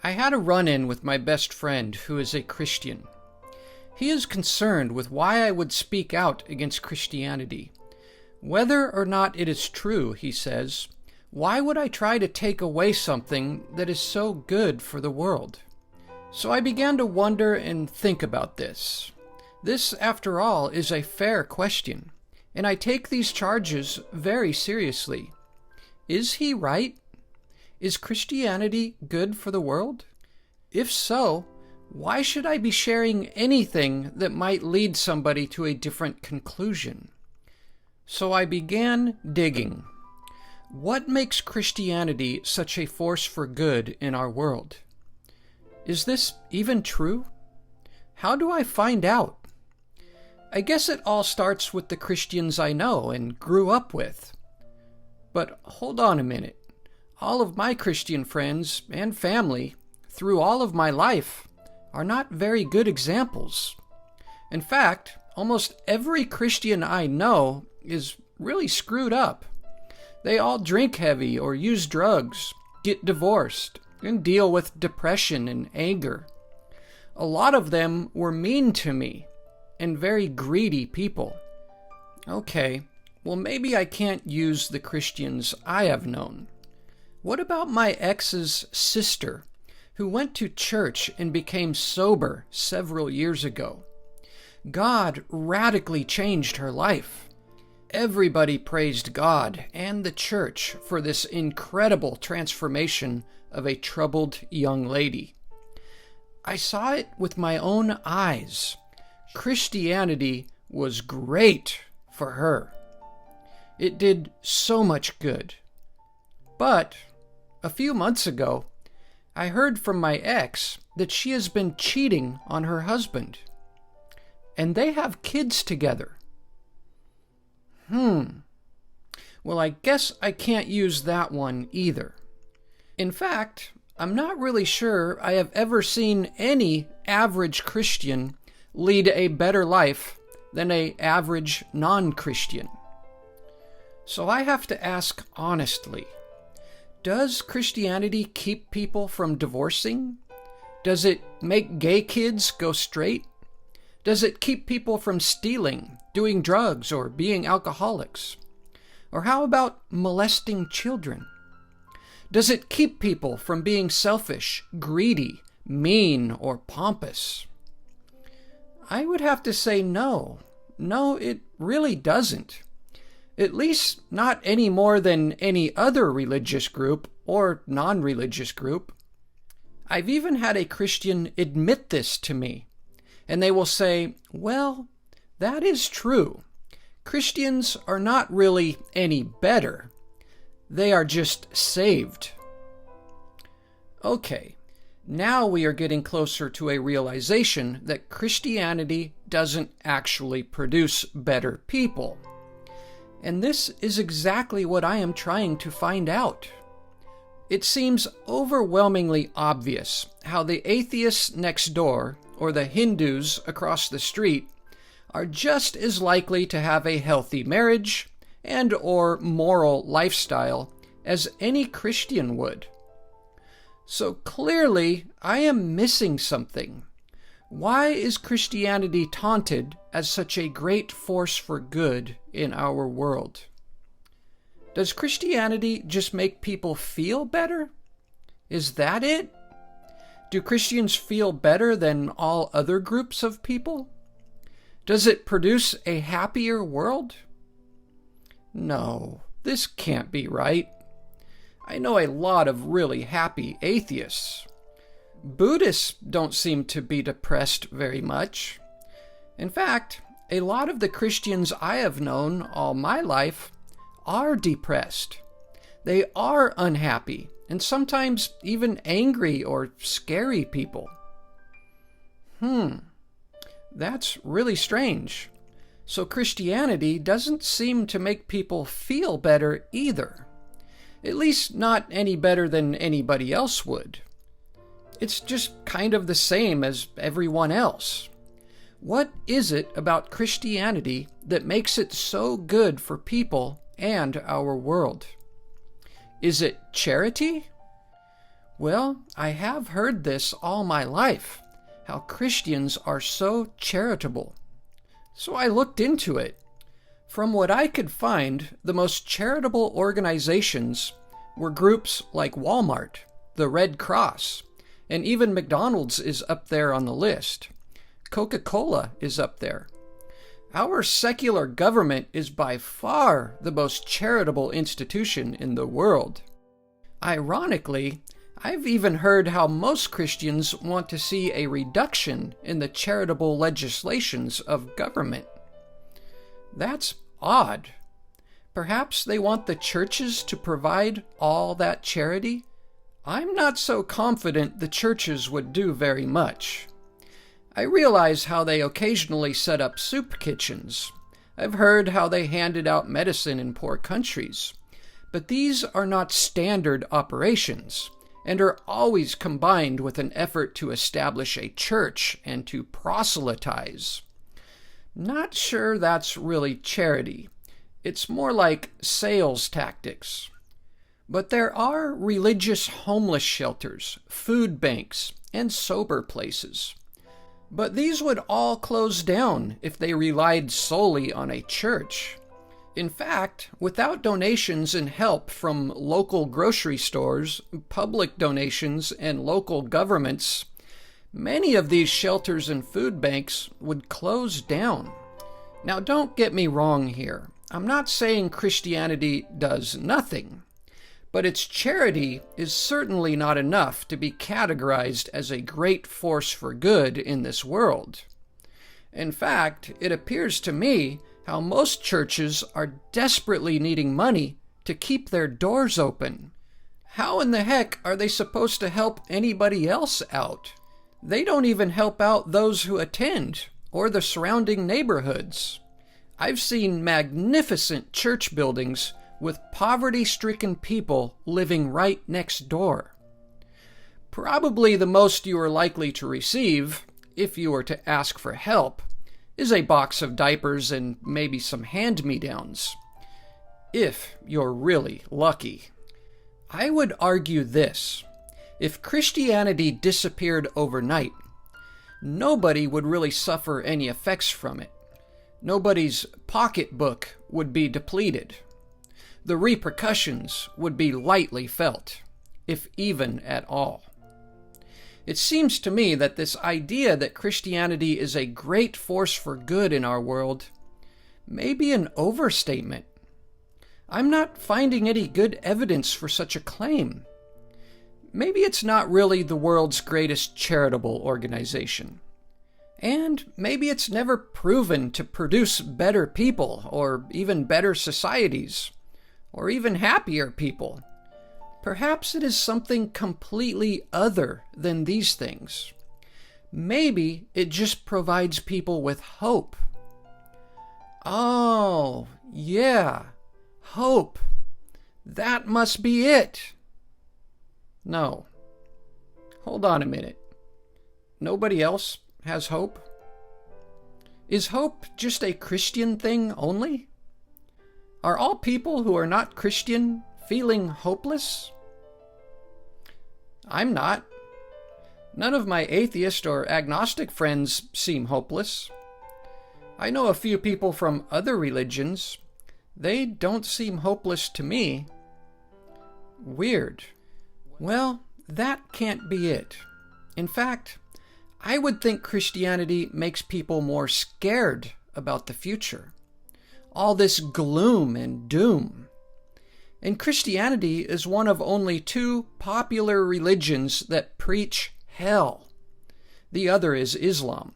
I had a run-in with my best friend who is a Christian. He is concerned with why I would speak out against Christianity. Whether or not it is true, he says, why would I try to take away something that is so good for the world? So I began to wonder and think about this. This, after all, is a fair question, and I take these charges very seriously. Is he right? Is Christianity good for the world? If so, why should I be sharing anything that might lead somebody to a different conclusion? So I began digging. What makes Christianity such a force for good in our world? Is this even true? How do I find out? I guess it all starts with the Christians I know and grew up with. But hold on a minute. All of my Christian friends and family, through all of my life, are not very good examples. In fact, almost every Christian I know is really screwed up. They all drink heavy or use drugs, get divorced, and deal with depression and anger. A lot of them were mean to me and very greedy people. Okay, well maybe I can't use the Christians I have known. What about my ex's sister, who went to church and became sober several years ago? God radically changed her life. Everybody praised God and the church for this incredible transformation of a troubled young lady. I saw it with my own eyes. Christianity was great for her. It did so much good. But a few months ago, I heard from my ex that she has been cheating on her husband. And they have kids together. Well, I guess I can't use that one either. In fact, I'm not really sure I have ever seen any average Christian lead a better life than an average non-Christian. So I have to ask honestly, does Christianity keep people from divorcing? Does it make gay kids go straight? Does it keep people from stealing, doing drugs, or being alcoholics? Or how about molesting children? Does it keep people from being selfish, greedy, mean, or pompous? I would have to say no. No, it really doesn't. At least not any more than any other religious group or non-religious group. I've even had a Christian admit this to me, and they will say, well, that is true. Christians are not really any better. They are just saved. Okay, now we are getting closer to a realization that Christianity doesn't actually produce better people. And this is exactly what I am trying to find out. It seems overwhelmingly obvious how the atheists next door, or the Hindus across the street, are just as likely to have a healthy marriage and or moral lifestyle as any Christian would. So clearly, I am missing something. Why is Christianity taunted as such a great force for good in our world? Does Christianity just make people feel better? Is that it? Do Christians feel better than all other groups of people? Does it produce a happier world? No, this can't be right. I know a lot of really happy atheists. Buddhists don't seem to be depressed very much. In fact, a lot of the Christians I have known all my life are depressed. They are unhappy, and sometimes even angry or scary people. That's really strange. So Christianity doesn't seem to make people feel better either. At least not any better than anybody else would. It's just kind of the same as everyone else. What is it about Christianity that makes it so good for people and our world? Is it charity? Well, I have heard this all my life, how Christians are so charitable. So I looked into it. From what I could find, the most charitable organizations were groups like Walmart, the Red Cross, and even McDonald's is up there on the list. Coca-Cola is up there. Our secular government is by far the most charitable institution in the world. Ironically, I've even heard how most Christians want to see a reduction in the charitable legislations of government. That's odd. Perhaps they want the churches to provide all that charity? I'm not so confident the churches would do very much. I realize how they occasionally set up soup kitchens. I've heard how they handed out medicine in poor countries. But these are not standard operations, and are always combined with an effort to establish a church and to proselytize. Not sure that's really charity. It's more like sales tactics. But there are religious homeless shelters, food banks, and sober places. But these would all close down if they relied solely on a church. In fact, without donations and help from local grocery stores, public donations, and local governments, many of these shelters and food banks would close down. Now, don't get me wrong here. I'm not saying Christianity does nothing, but its charity is certainly not enough to be categorized as a great force for good in this world. In fact, it appears to me how most churches are desperately needing money to keep their doors open. How in the heck are they supposed to help anybody else out? They don't even help out those who attend or the surrounding neighborhoods. I've seen magnificent church buildings with poverty-stricken people living right next door. Probably the most you are likely to receive, if you were to ask for help, is a box of diapers and maybe some hand-me-downs. If you're really lucky. I would argue this. If Christianity disappeared overnight, nobody would really suffer any effects from it. Nobody's pocketbook would be depleted. The repercussions would be lightly felt, if even at all. It seems to me that this idea that Christianity is a great force for good in our world may be an overstatement. I'm not finding any good evidence for such a claim. Maybe it's not really the world's greatest charitable organization. And maybe it's never proven to produce better people, or even better societies, or even happier people. Perhaps it is something completely other than these things. Maybe it just provides people with hope. Oh, yeah, hope. That must be it. No. Hold on a minute. Nobody else has hope? Is hope just a Christian thing only? Are all people who are not Christian feeling hopeless? I'm not. None of my atheist or agnostic friends seem hopeless. I know a few people from other religions. They don't seem hopeless to me. Weird. Well, that can't be it. In fact, I would think Christianity makes people more scared about the future. All this gloom and doom. And Christianity is one of only two popular religions that preach hell. The other is Islam.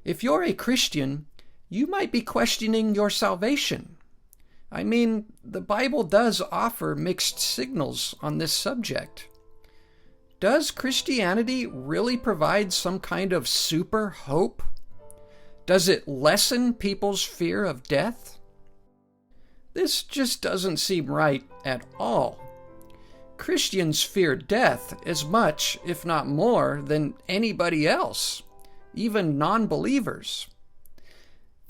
If you're a Christian, you might be questioning your salvation. I mean, the Bible does offer mixed signals on this subject. Does Christianity really provide some kind of super hope? Does it lessen people's fear of death? This just doesn't seem right at all. Christians fear death as much, if not more, than anybody else, even non-believers.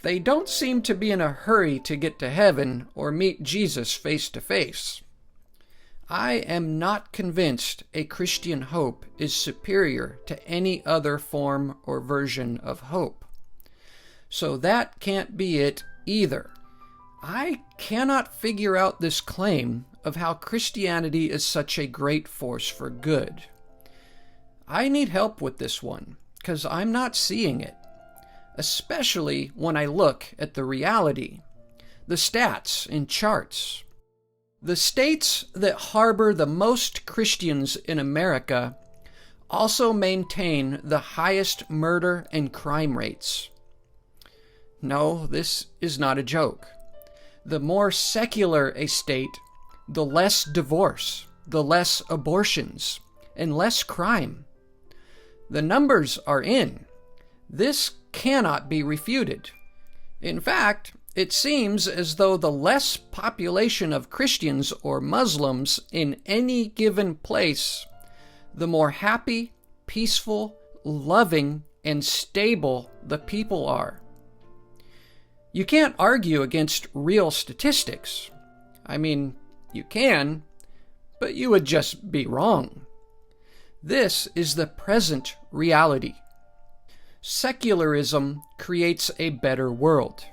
They don't seem to be in a hurry to get to heaven or meet Jesus face to face. I am not convinced a Christian hope is superior to any other form or version of hope. So that can't be it either. I cannot figure out this claim of how Christianity is such a great force for good. I need help with this one, because I'm not seeing it, especially when I look at the reality, the stats and charts. The states that harbor the most Christians in America also maintain the highest murder and crime rates. No, this is not a joke. The more secular a state, the less divorce, the less abortions, and less crime. The numbers are in. This cannot be refuted. In fact, it seems as though the less population of Christians or Muslims in any given place, the more happy, peaceful, loving, and stable the people are. You can't argue against real statistics. I mean, you can, but you would just be wrong. This is the present reality. Secularism creates a better world.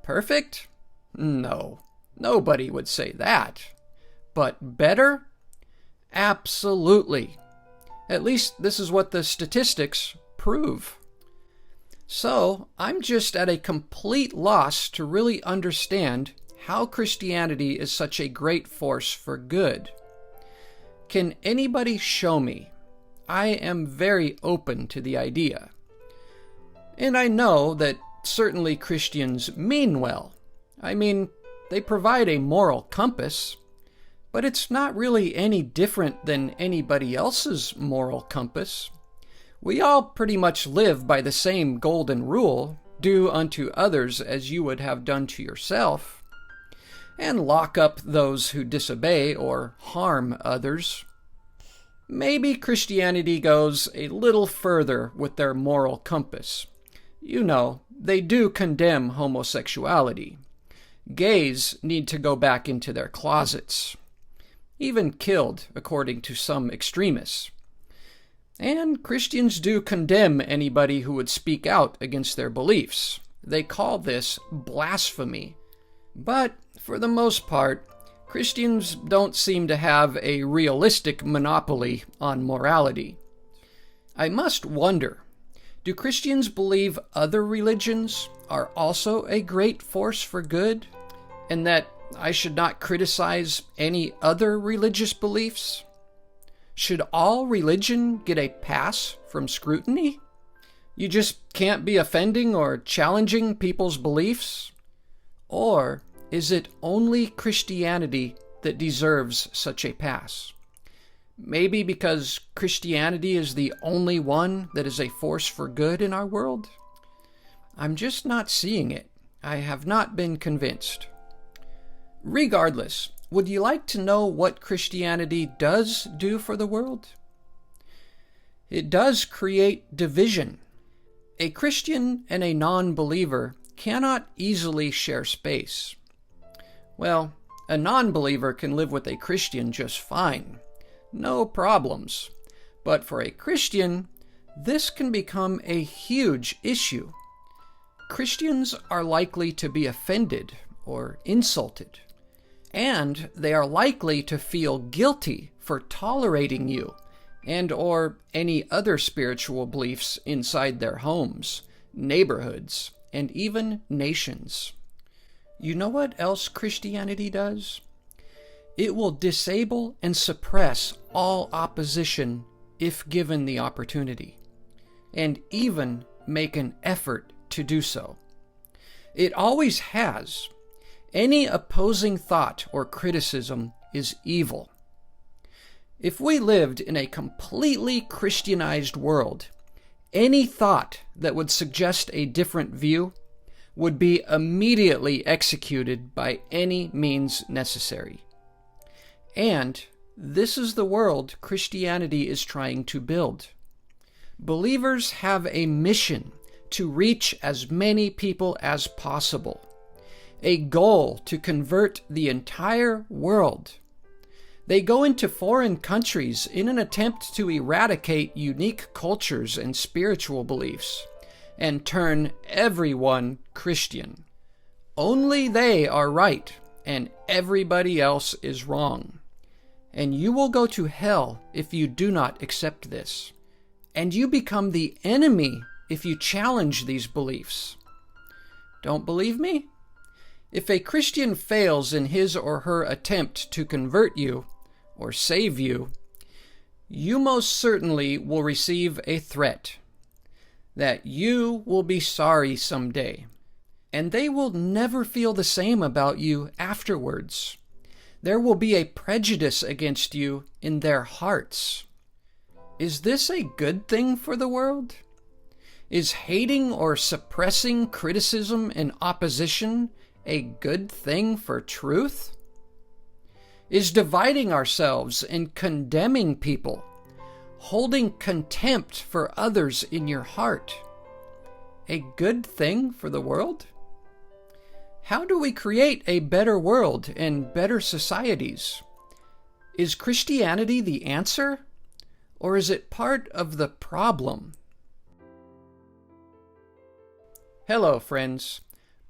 Perfect? No, nobody would say that. But better? Absolutely. At least this is what the statistics prove. So, I'm just at a complete loss to really understand how Christianity is such a great force for good. Can anybody show me? I am very open to the idea. And I know that certainly Christians mean well. I mean, they provide a moral compass, but it's not really any different than anybody else's moral compass. We all pretty much live by the same golden rule, do unto others as you would have done to yourself, and lock up those who disobey or harm others. Maybe Christianity goes a little further with their moral compass. You know, they do condemn homosexuality. Gays need to go back into their closets. Even killed, according to some extremists. And Christians do condemn anybody who would speak out against their beliefs. They call this blasphemy. But, for the most part, Christians don't seem to have a realistic monopoly on morality. I must wonder, do Christians believe other religions are also a great force for good, and that I should not criticize any other religious beliefs? Should all religion get a pass from scrutiny? You just can't be offending or challenging people's beliefs? Or is it only Christianity that deserves such a pass? Maybe because Christianity is the only one that is a force for good in our world? I'm just not seeing it. I have not been convinced. Regardless, would you like to know what Christianity does do for the world? It does create division. A Christian and a non-believer cannot easily share space. Well, a non-believer can live with a Christian just fine. No problems. But for a Christian, this can become a huge issue. Christians are likely to be offended or insulted. And they are likely to feel guilty for tolerating you and or any other spiritual beliefs inside their homes, neighborhoods, and even nations. You know what else Christianity does? It will disable and suppress all opposition if given the opportunity, and even make an effort to do so. It always has. Any opposing thought or criticism is evil. If we lived in a completely Christianized world, any thought that would suggest a different view would be immediately executed by any means necessary. And this is the world Christianity is trying to build. Believers have a mission to reach as many people as possible. A goal to convert the entire world. They go into foreign countries in an attempt to eradicate unique cultures and spiritual beliefs and turn everyone Christian. Only they are right and everybody else is wrong. And you will go to hell if you do not accept this. And you become the enemy if you challenge these beliefs. Don't believe me? If a Christian fails in his or her attempt to convert you or save you, you most certainly will receive a threat that you will be sorry someday, and they will never feel the same about you afterwards. There will be a prejudice against you in their hearts. Is this a good thing for the world? Is hating or suppressing criticism and opposition a good thing for truth? Is dividing ourselves and condemning people, holding contempt for others in your heart, a good thing for the world? How do we create a better world and better societies? Is Christianity the answer, or is it part of the problem? Hello, friends.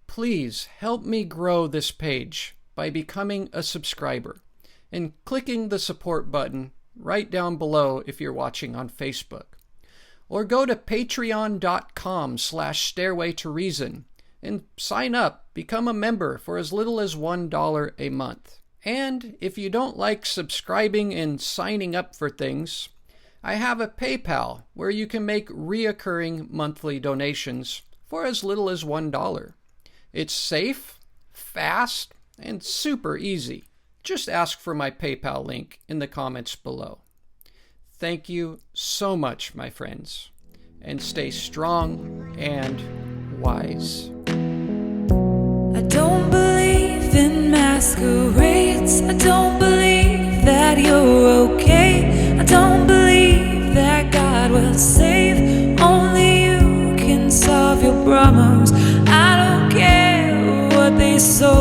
Please help me grow this page by becoming a subscriber and clicking the support button right down below if you're watching on Facebook. Or go to patreon.com/Stairway to Reason and sign up, become a member for as little as $1 a month. And if you don't like subscribing and signing up for things, I have a PayPal where you can make reoccurring monthly donations for as little as $1. It's safe, fast, and super easy. Just ask for my PayPal link in the comments below. Thank you so much, my friends, and stay strong and wise. I don't believe in masquerades. I don't believe that you're okay. I don't believe that God will save. Only you can solve your problems. I don't care what they sow.